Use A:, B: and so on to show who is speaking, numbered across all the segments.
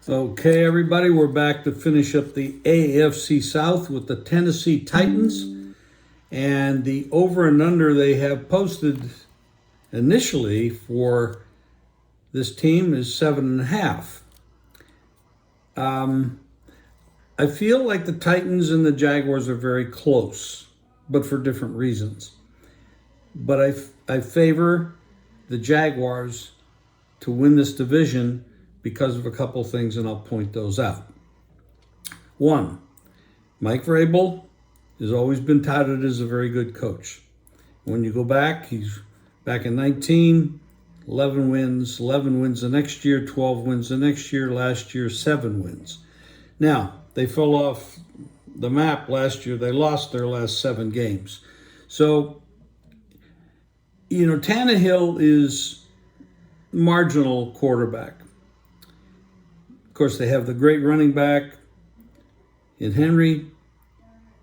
A: Okay, everybody, we're back to finish up the AFC South with the Tennessee Titans. And the over and under they have posted initially for this team is 7.5. I feel like the Titans and the Jaguars are very close, but for different reasons. But I favor the Jaguars to win this division because of a couple things, and I'll point those out. One, Mike Vrabel has always been touted as a very good coach. When you go back, he's back in 19, 11 wins the next year, 12 wins the next year, last year 7 wins. Now, they fell off the map last year. They lost their last 7 games. So, Tannehill is marginal quarterback. Of course, they have the great running back in Henry.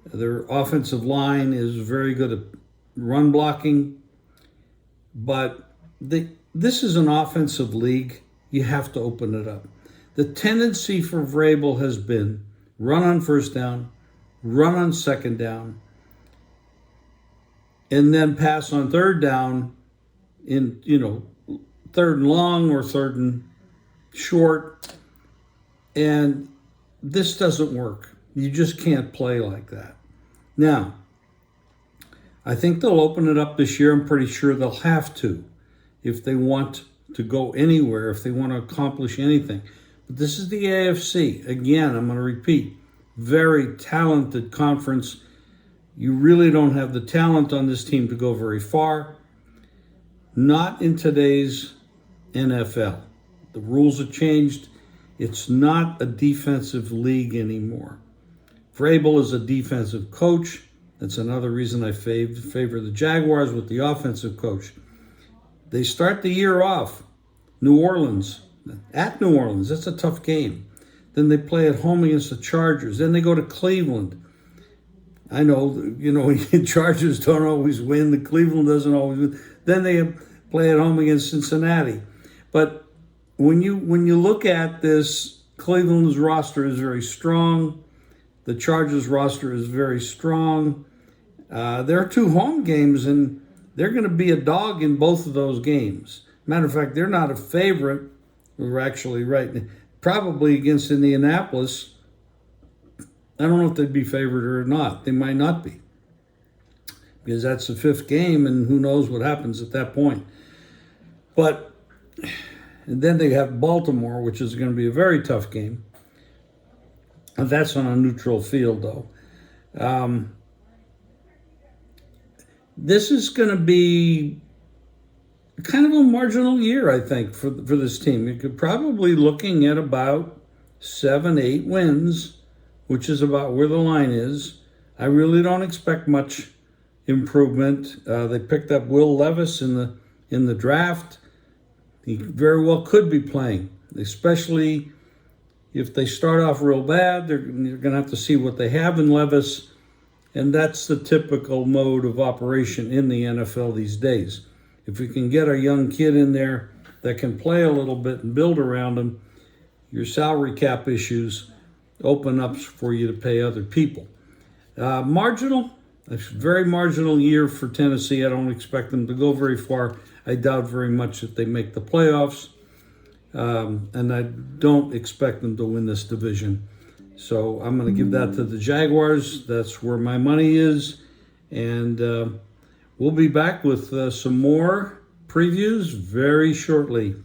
A: Their offensive line is very good at run blocking. But this is an offensive league. You have to open it up. The tendency for Vrabel has been run on first down, run on second down, and then pass on third down in, third and long or third and short. And this doesn't work. You just can't play like that. Now, I think they'll open it up this year. I'm pretty sure they'll have to if they want to go anywhere, if they want to accomplish anything. But this is the AFC. Again, I'm going to repeat, very talented conference. You really don't have the talent on this team to go very far. Not in today's NFL. The rules have changed. It's not a defensive league anymore. Vrabel is a defensive coach. That's another reason I favor the Jaguars with the offensive coach. They start the year off, New Orleans. At New Orleans, that's a tough game. Then they play at home against the Chargers. Then they go to Cleveland. I know, Chargers don't always win. The Cleveland doesn't always win. Then they play at home against Cincinnati. But when you look at this, Cleveland's roster is very strong. The Chargers roster is very strong. There are 2 home games, and they're going to be a dog in both of those games. Matter of fact, they're not a favorite. We're actually right. Probably against Indianapolis. I don't know if they'd be favored or not. They might not be. Because that's the 5th game, and who knows what happens at that point. And then they have Baltimore, which is going to be a very tough game. And that's on a neutral field, though. This is going to be kind of a marginal year, I think, for this team. You could probably looking at about 7-8 wins, which is about where the line is. I really don't expect much improvement. They picked up Will Levis in the draft. He very well could be playing, especially if they start off real bad. You're going to have to see what they have in Levis, and that's the typical mode of operation in the NFL these days. If we can get a young kid in there that can play a little bit and build around him, your salary cap issues open up for you to pay other people. Marginal, a very marginal year for Tennessee. I don't expect them to go very far. I doubt very much that they make the playoffs. And I don't expect them to win this division. So I'm going to give that to the Jaguars. That's where my money is. And we'll be back with some more previews very shortly.